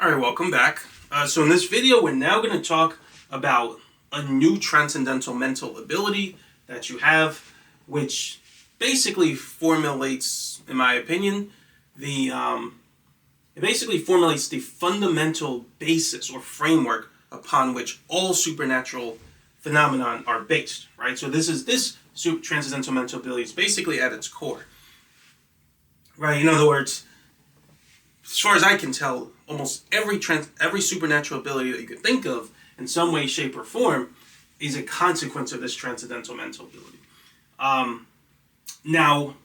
Alright, welcome back. So in this video, we're now going to talk about a new transcendental mental ability that you have, which basically formulates, in my opinion, it basically formulates the fundamental basis or framework upon which all supernatural phenomenon are based, right? So this transcendental mental ability is basically at its core, right? In other words, as far as I can tell, almost every supernatural ability that you could think of in some way, shape, or form is a consequence of this transcendental mental ability. Now,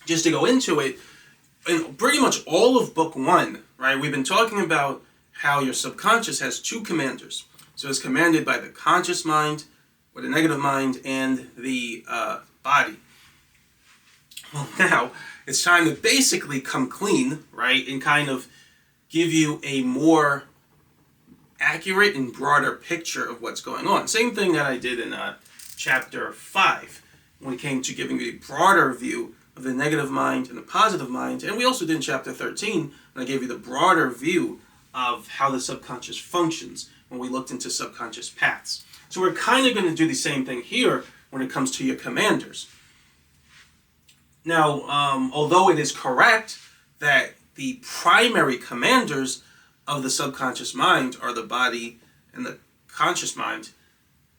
just to go into it, in pretty much all of book one, right, we've been talking about how your subconscious has two commanders. So it's commanded by the conscious mind, or the negative mind, and the body. Well, now, it's time to basically come clean, right, and kind of give you a more accurate and broader picture of what's going on. Same thing that I did in chapter 5, when it came to giving you a broader view of the negative mind and the positive mind. And we also did in chapter 13, when I gave you the broader view of how the subconscious functions when we looked into subconscious paths. So we're kind of going to do the same thing here when it comes to your commanders. Now, although it is correct that the primary commanders of the subconscious mind are the body and the conscious mind,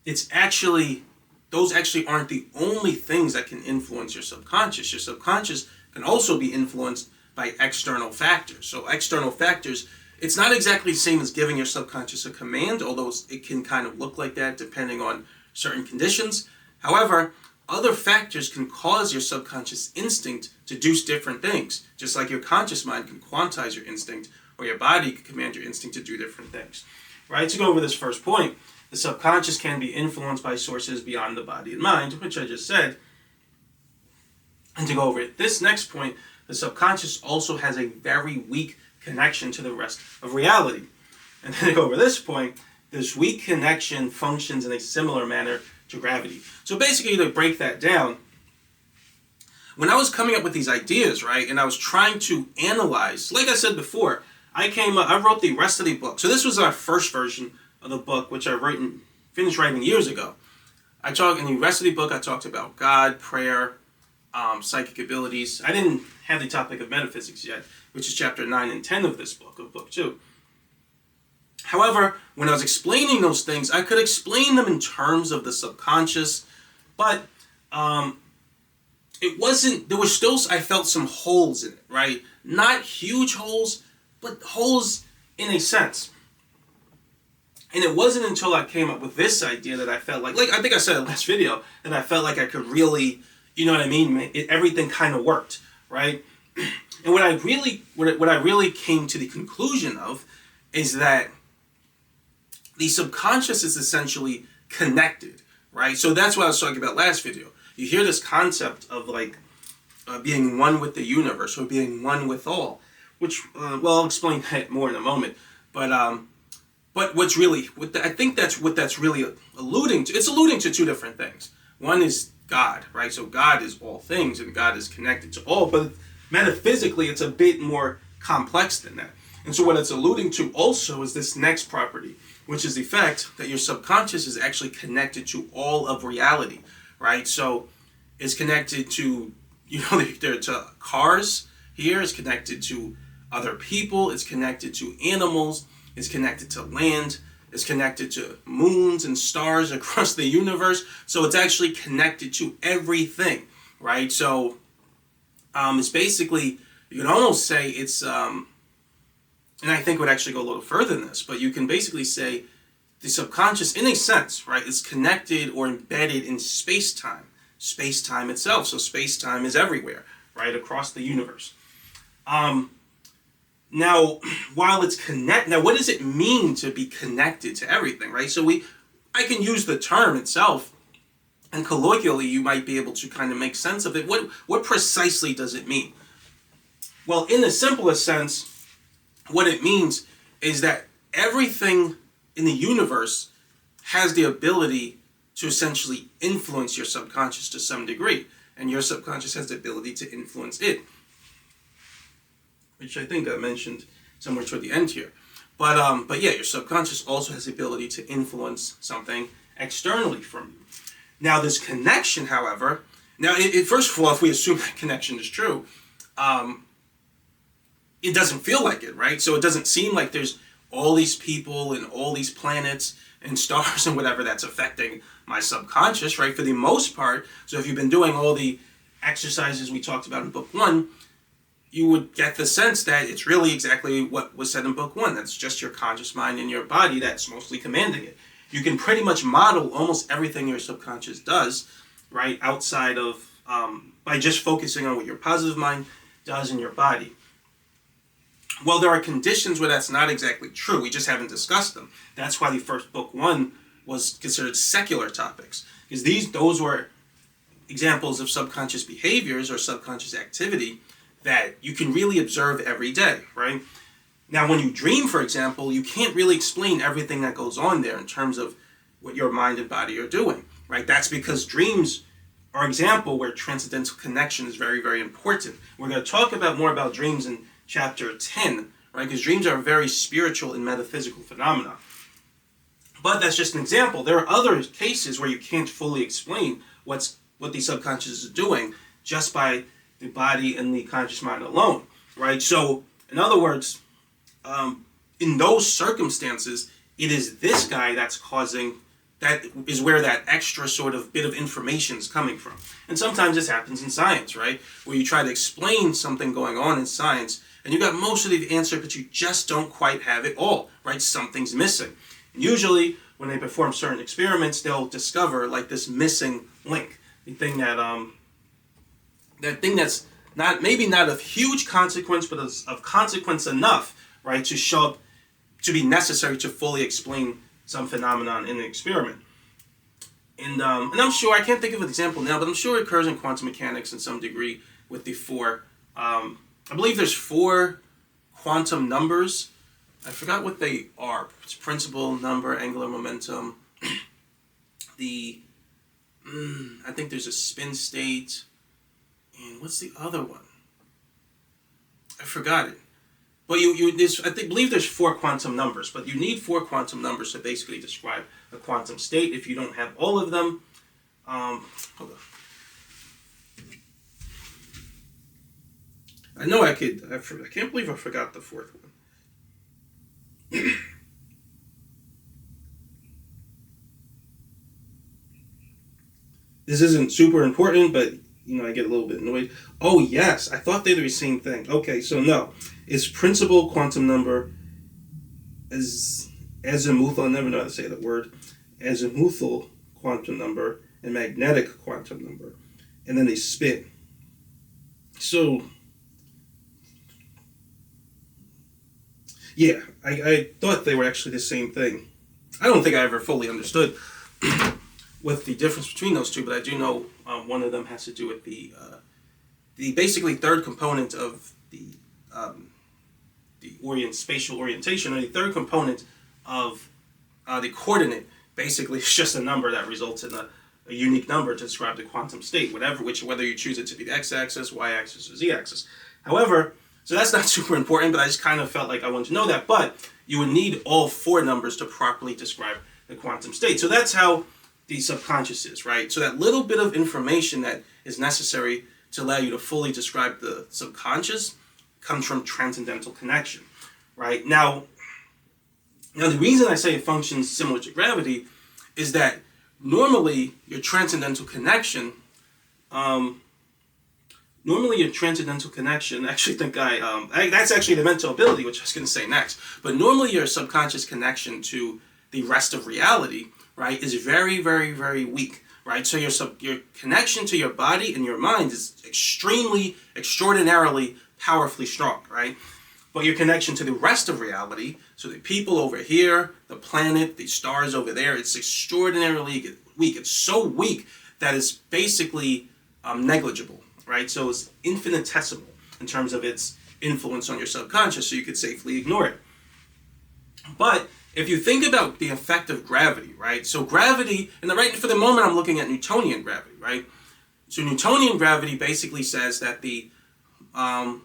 those actually aren't the only things that can influence your subconscious. Your subconscious can also be influenced by external factors. So external factors, it's not exactly the same as giving your subconscious a command, although it can kind of look like that depending on certain conditions. However, other factors can cause your subconscious instinct to do different things, just like your conscious mind can quantize your instinct, or your body can command your instinct to do different things. Right? To go over this first point, the subconscious can be influenced by sources beyond the body and mind, which I just said. And to go over this next point, the subconscious also has a very weak connection to the rest of reality. And then to go over this point, this weak connection functions in a similar manner to gravity. So basically, to break that down, when I was coming up with these ideas, right, and I was trying to analyze, like I said before, I wrote the rest of the book. So this was our first version of the book, which I finished writing years ago. In the rest of the book, I talked about God, prayer, psychic abilities. I didn't have the topic of metaphysics yet, which is chapter 9 and 10 of this book, of book 2. However, when I was explaining those things, I could explain them in terms of the subconscious, but there were still, I felt some holes in it, right? Not huge holes, but holes in a sense. And it wasn't until I came up with this idea that I felt like I think I said in the last video, that I felt like I could really, you know what I mean? Everything kind of worked, right? And what I really came to the conclusion of is that the subconscious is essentially connected, right? So that's what I was talking about last video. You hear this concept of being one with the universe, or being one with all, which, I'll explain that more in a moment. But I think that's what that's really alluding to. It's alluding to two different things. One is God, right? So God is all things, and God is connected to all. But metaphysically, it's a bit more complex than that. And so what it's alluding to also is this next property, which is the fact that your subconscious is actually connected to all of reality, right? So it's connected to, to cars here, it's connected to other people, it's connected to animals, it's connected to land, it's connected to moons and stars across the universe. So it's actually connected to everything, right? So it's basically, you can almost say it's, and I think it would actually go a little further than this, but you can basically say the subconscious, in a sense, right, is connected or embedded in space-time itself. So space-time is everywhere, right, across the universe. Now, while it's now, what does it mean to be connected to everything, right? So I can use the term itself, and colloquially, you might be able to kind of make sense of it. What precisely does it mean? Well, in the simplest sense, what it means is that everything in the universe has the ability to essentially influence your subconscious to some degree, and your subconscious has the ability to influence it, which I think I mentioned somewhere toward the end here. But yeah, your subconscious also has the ability to influence something externally from you. Now, this connection, however, now, first of all, if we assume that connection is true, it doesn't feel like it, right? So it doesn't seem like there's all these people and all these planets and stars and whatever that's affecting my subconscious, right? For the most part. So if you've been doing all the exercises we talked about in book 1, you would get the sense that it's really exactly what was said in book 1. That's just your conscious mind and your body that's mostly commanding it. You can pretty much model almost everything your subconscious does, right, outside of, by just focusing on what your positive mind does in your body. Well, there are conditions where that's not exactly true. We just haven't discussed them. That's why the first book 1 was considered secular topics, because those were examples of subconscious behaviors or subconscious activity that you can really observe every day, right? Now, when you dream, for example, you can't really explain everything that goes on there in terms of what your mind and body are doing, right? That's because dreams are an example where transcendental connection is very, very important. We're going to talk more about dreams in chapter 10, right? Because dreams are very spiritual and metaphysical phenomena. But that's just an example. There are other cases where you can't fully explain what the subconscious is doing just by the body and the conscious mind alone, right? So, in other words, in those circumstances, it is this guy that's causing, that is where that extra sort of bit of information is coming from. And sometimes this happens in science, right? Where you try to explain something going on in science, and you got most of the answer, but you just don't quite have it all, right? Something's missing. And usually, when they perform certain experiments, they'll discover like this missing link, the thing that's not maybe not of huge consequence, but of consequence enough, right, to show up, to be necessary to fully explain some phenomenon in an experiment. And I'm sure, I can't think of an example now, but I'm sure it occurs in quantum mechanics in some degree with the 4. I believe there's 4 quantum numbers. I forgot what they are. It's principal, number, angular momentum. I think there's a spin state. And what's the other one? I forgot it. But believe there's 4 quantum numbers, but you need 4 quantum numbers to basically describe a quantum state. If you don't have all of them, hold on. I know I could. I can't believe I forgot the 4th one. This isn't super important, but I get a little bit annoyed. Oh yes, I thought they were the same thing. Okay, so no, it's principal quantum number, azimuthal. I never know how to say that word. Azimuthal quantum number and magnetic quantum number, and then they spin. So yeah, I thought they were actually the same thing. I don't think I ever fully understood what the difference between those two, but I do know one of them has to do with the basically third component of the spatial orientation, or the third component of the coordinate. Basically, it's just a number that results in a unique number to describe the quantum state, whether you choose it to be the x-axis, y-axis, or z-axis. However, so that's not super important, but I just kind of felt like I wanted to know that. But you would need all 4 numbers to properly describe the quantum state. So that's how the subconscious is, right? So that little bit of information that is necessary to allow you to fully describe the subconscious comes from transcendental connection, right? Now the reason I say it functions similar to gravity is that normally your transcendental connection, I actually think that's actually the mental ability, which I was going to say next. But normally your subconscious connection to the rest of reality, right, is very, very, very weak, right? So your connection to your body and your mind is extraordinarily, powerfully strong, right? But your connection to the rest of reality, so the people over here, the planet, the stars over there, it's extraordinarily weak. It's so weak that it's basically negligible, right? So it's infinitesimal in terms of its influence on your subconscious, so you could safely ignore it. But if you think about the effect of gravity, right? So gravity, for the moment I'm looking at Newtonian gravity, right? So Newtonian gravity basically says that the 2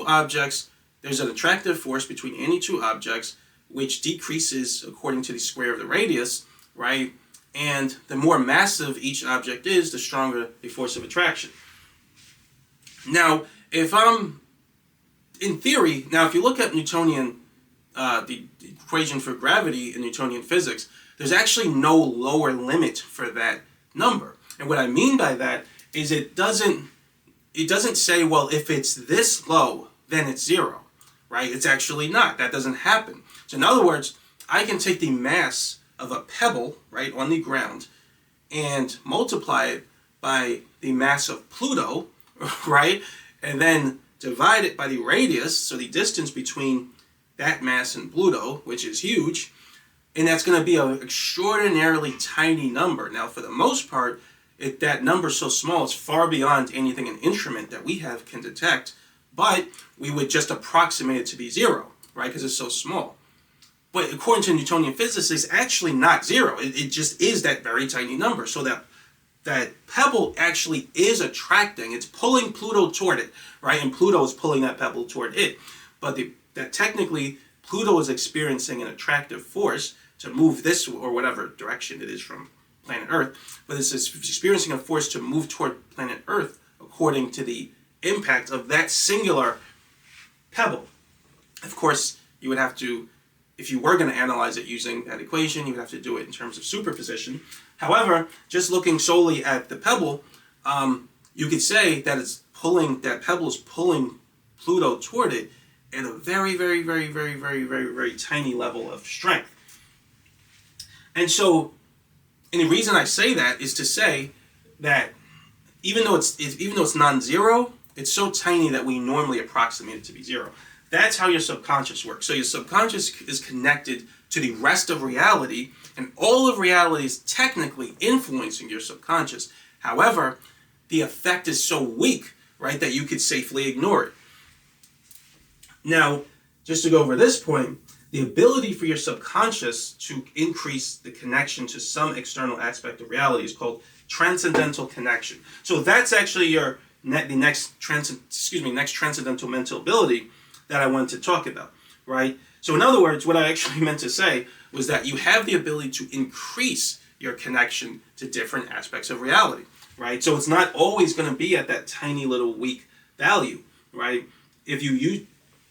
objects there's an attractive force between any two objects, which decreases according to the square of the radius, right? And the more massive each object is, the stronger the force of attraction. Now, if you look at Newtonian, the equation for gravity in Newtonian physics, there's actually no lower limit for that number. And what I mean by that is it doesn't say, well, if it's this low, then it's zero, right? It's actually not. That doesn't happen. So in other words, I can take the mass of a pebble, right, on the ground and multiply it by the mass of Pluto, right? And then divide it by the radius, so the distance between that mass and Pluto, which is huge, and that's going to be an extraordinarily tiny number. Now, for the most part, that number is so small, it's far beyond anything an instrument that we have can detect, but we would just approximate it to be zero, right, because it's so small. But according to Newtonian physics, it's actually not zero. It just is that very tiny number. So that pebble actually is attracting, it's pulling Pluto toward it, right? And Pluto is pulling that pebble toward it. But that technically, Pluto is experiencing an attractive force to move this, or whatever direction it is from planet Earth, but it's experiencing a force to move toward planet Earth according to the impact of that singular pebble. Of course, you would have to, if you were going to analyze it using that equation, you would have to do it in terms of superposition. However, just looking solely at the pebble, you could say that that pebble is pulling Pluto toward it at a very, very, very, very, very, very, very tiny level of strength. And so, and the reason I say that is to say that even though it's non-zero, it's so tiny that we normally approximate it to be zero. That's how your subconscious works. So your subconscious is connected to the rest of reality, and all of reality is technically influencing your subconscious. However, the effect is so weak, right, that you could safely ignore it. Now, just to go over this point, the ability for your subconscious to increase the connection to some external aspect of reality is called transcendental connection. So that's actually the next transcendental mental ability that I wanted to talk about, right? So in other words, what I actually meant to say was that you have the ability to increase your connection to different aspects of reality, right? So it's not always going to be at that tiny little weak value, right? If you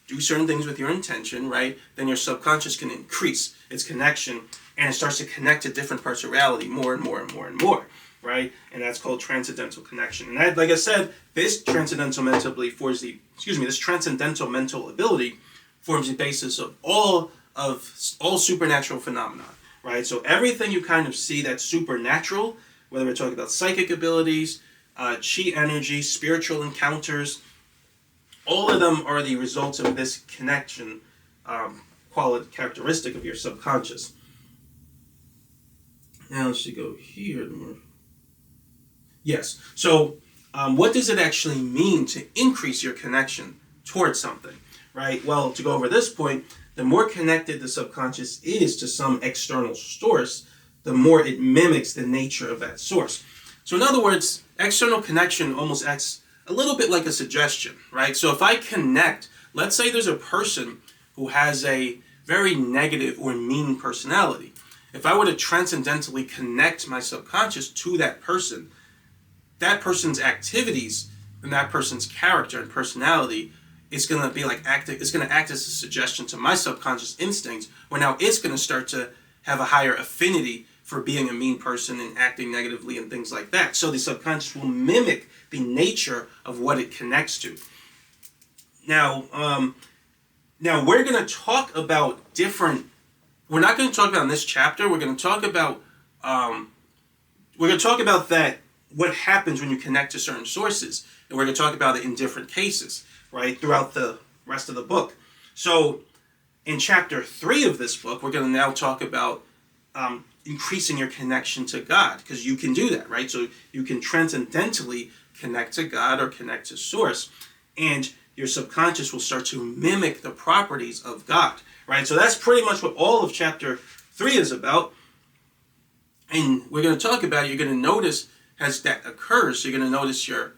do certain things with your intention, right, then your subconscious can increase its connection, and it starts to connect to different parts of reality more and more and more and more, right? And that's called transcendental connection. And that, like I said, this transcendental mental ability forms the basis of all supernatural phenomena, right? So everything you kind of see that's supernatural, whether we're talking about psychic abilities, chi energy, spiritual encounters, all of them are the results of this connection characteristic of your subconscious. Now let's go here more. Yes. So what does it actually mean to increase your connection towards something, right? Well, to go over this point, the more connected the subconscious is to some external source, the more it mimics the nature of that source. So in other words, external connection almost acts a little bit like a suggestion, right? So if I connect, let's say there's a person who has a very negative or mean personality. If I were to transcendentally connect my subconscious to that person's activities and that person's character and personality, it's going to be it's going to act as a suggestion to my subconscious instincts, where now it's going to start to have a higher affinity for being a mean person and acting negatively and things like that. So the subconscious will mimic the nature of what it connects to. Now we're going to talk about we're not going to talk about in this chapter, we're going to talk about that, what happens when you connect to certain sources, and we're going to talk about it in different cases, right, throughout the rest of the book. So in chapter 3 of this book, we're going to now talk about increasing your connection to God, because you can do that, right? So you can transcendentally connect to God or connect to source, and your subconscious will start to mimic the properties of God, right? So that's pretty much what all of chapter 3 is about, and we're going to talk about it. You're going to notice as that occurs, you're going to notice your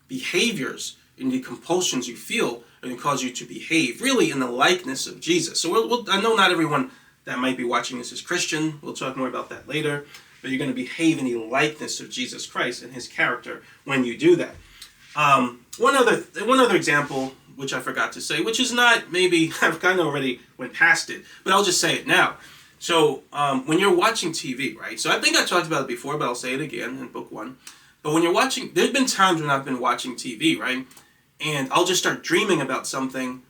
behaviors, and the compulsions you feel are going to cause you to behave really in the likeness of Jesus. So I know not everyone that might be watching this is Christian. We'll talk more about that later. But you're going to behave in the likeness of Jesus Christ and his character when you do that. One other example, which I forgot to say, which is not, maybe I've kind of already went past it, but I'll just say it now. So when you're watching TV, right? So I think I talked about it before, but I'll say it again in book 1. But when you're watching, there's been times when I've been watching TV, right? And I'll just start dreaming about something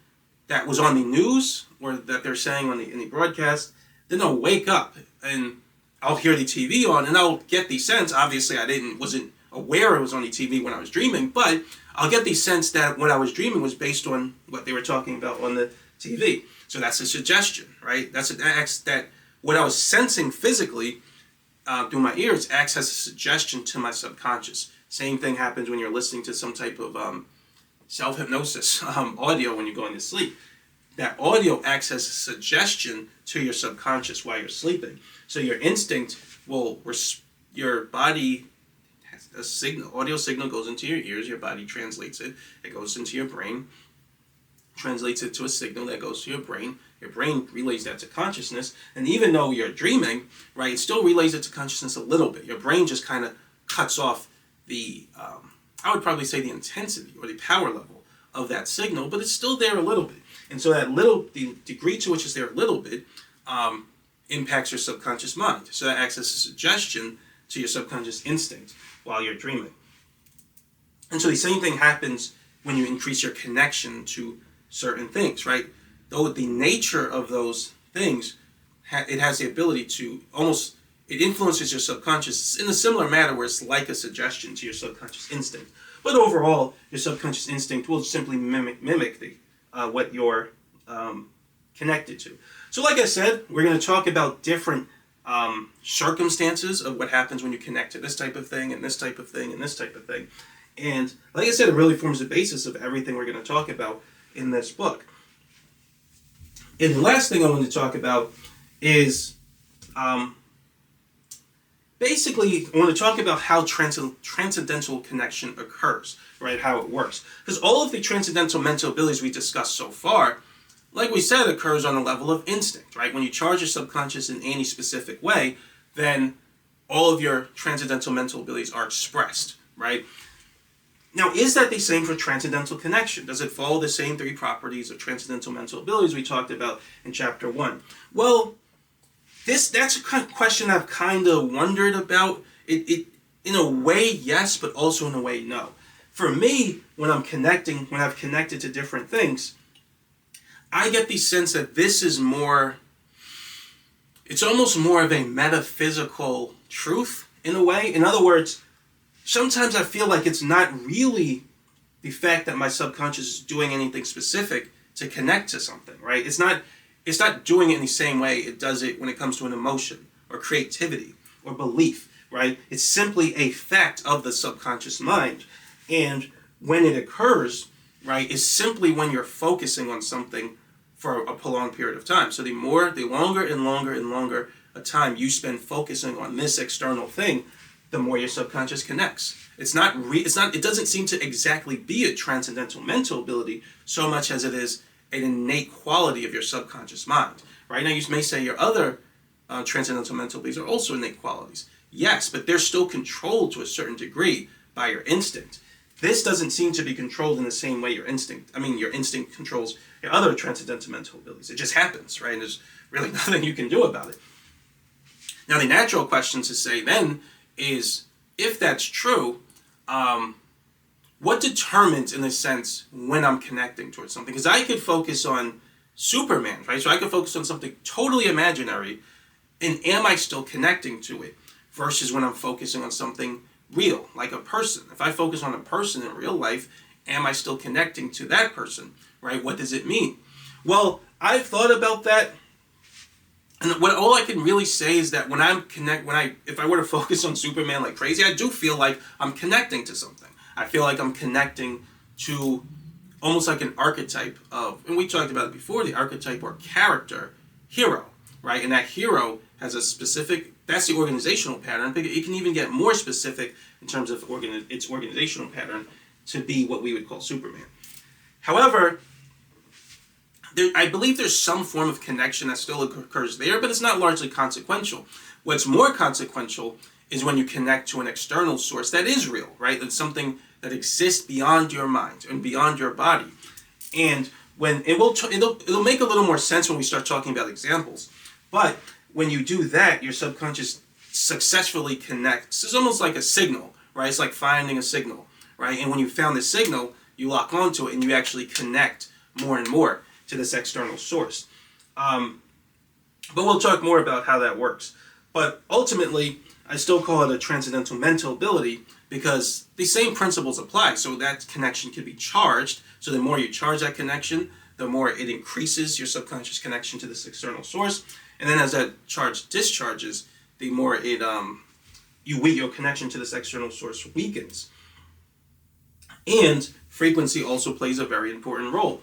that was on the news or that they're saying in the broadcast. Then I'll wake up and I'll hear the TV on and I'll get the sense, obviously wasn't aware it was on the TV when I was dreaming, but I'll get the sense that what I was dreaming was based on what they were talking about on the TV. So that's a suggestion, right? That what I was sensing physically through my ears acts as a suggestion to my subconscious. Same thing happens when you're listening to some type of self-hypnosis audio when you're going to sleep. That audio acts as a suggestion to your subconscious while you're sleeping. So your instinct your body has a signal, audio signal goes into your ears, your body translates it, it goes into your brain, translates it to a signal that goes to your brain relays that to consciousness, and even though you're dreaming, right, it still relays it to consciousness a little bit. Your brain just kind of cuts off the, I would probably say the intensity or the power level of that signal, but it's still there a little bit. And so the degree to which it's there a little bit impacts your subconscious mind. So that acts as a suggestion to your subconscious instinct while you're dreaming. And so the same thing happens when you increase your connection to certain things, right? Though the nature of those things, it has the ability to it influences your subconscious in a similar manner where it's like a suggestion to your subconscious instinct. But overall, your subconscious instinct will simply mimic what you're connected to. So like I said, we're going to talk about different circumstances of what happens when you connect to this type of thing and this type of thing and this type of thing. And like I said, it really forms the basis of everything we're going to talk about in this book. And the last thing I want to talk about is basically I want to talk about how transcendental connection occurs, right? How it works. Because all of the transcendental mental abilities we discussed so far, like we said, occurs on a level of instinct, right? When you charge your subconscious in any specific way, then all of your transcendental mental abilities are expressed, right? Now, is that the same for transcendental connection? Does it follow the same 3 properties of transcendental mental abilities we talked about in chapter 1? Well, that's a question I've kind of wondered about. It in a way, yes, but also in a way, no. For me, when I've connected to different things, I get the sense that this is it's almost more of a metaphysical truth in a way. In other words, sometimes I feel like it's not really the fact that my subconscious is doing anything specific to connect to something, right? It's not doing it in the same way it does it when it comes to an emotion or creativity or belief, right? It's simply a fact of the subconscious mind. And when it occurs, right, is simply when you're focusing on something for a prolonged period of time. So the longer and longer a time you spend focusing on this external thing, the more your subconscious connects. It doesn't seem to exactly be a transcendental mental ability so much as it is an innate quality of your subconscious mind. Right now, you may say your other transcendental mental abilities are also innate qualities. Yes, but they're still controlled to a certain degree by your instinct. This doesn't seem to be controlled in the same way your instinct controls your other transcendental mental abilities. It just happens, right? And there's really nothing you can do about it. Now, the natural question to say then is, if that's true, what determines, in a sense, when I'm connecting towards something? Because I could focus on Superman, right? So I could focus on something totally imaginary, and am I still connecting to it? Versus when I'm focusing on something real, like a person. If I focus on a person in real life, am I still connecting to that person, right? What does it mean? Well, I've thought about that. And all I can really say is that if I were to focus on Superman like crazy, I do feel like I'm connecting to something. I feel like I'm connecting to almost like an archetype of, and we talked about it before, the archetype or character, hero, right? And that hero has a specific, that's the organizational pattern. It can even get more specific in terms of its organizational pattern to be what we would call Superman. However, I believe there's some form of connection that still occurs there, but it's not largely consequential. What's more consequential is when you connect to an external source that is real, right? That's something that exists beyond your mind and beyond your body. And when it'll make a little more sense when we start talking about examples. But when you do that, your subconscious successfully connects. It's almost like a signal, right? It's like finding a signal, right? And when you found the signal, you lock onto it and you actually connect more and more to this external source. But we'll talk more about how that works. But ultimately, I still call it a transcendental mental ability because the same principles apply. So that connection can be charged. So the more you charge that connection, the more it increases your subconscious connection to this external source. And then as that charge discharges, the more your connection to this external source weakens. And frequency also plays a very important role.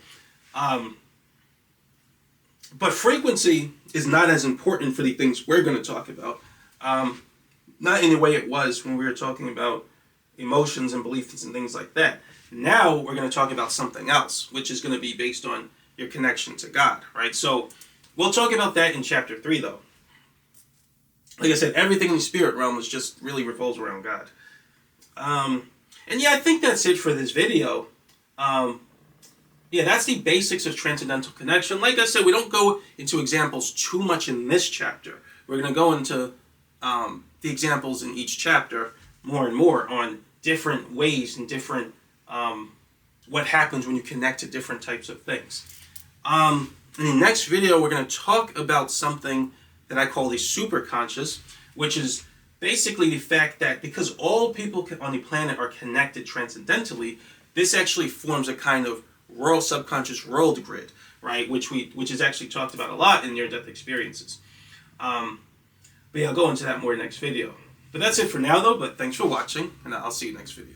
But frequency is not as important for the things we're going to talk about. Not in the way it was when we were talking about emotions and beliefs and things like that. Now we're going to talk about something else, which is going to be based on your connection to God, right? So we'll talk about that in chapter 3, though. Like I said, everything in the spirit realm is just really revolves around God. And yeah, I think that's it for this video. Yeah, that's the basics of transcendental connection. Like I said, we don't go into examples too much in this chapter. We're going to go into the examples in each chapter more and more on different ways and different what happens when you connect to different types of things. In the next video, we're going to talk about something that I call the superconscious, which is basically the fact that because all people on the planet are connected transcendentally, this actually forms a kind of subconscious world grid, right? Which is actually talked about a lot in near-death experiences. But yeah, I'll go into that more next video. But that's it for now, though. But thanks for watching, and I'll see you next video.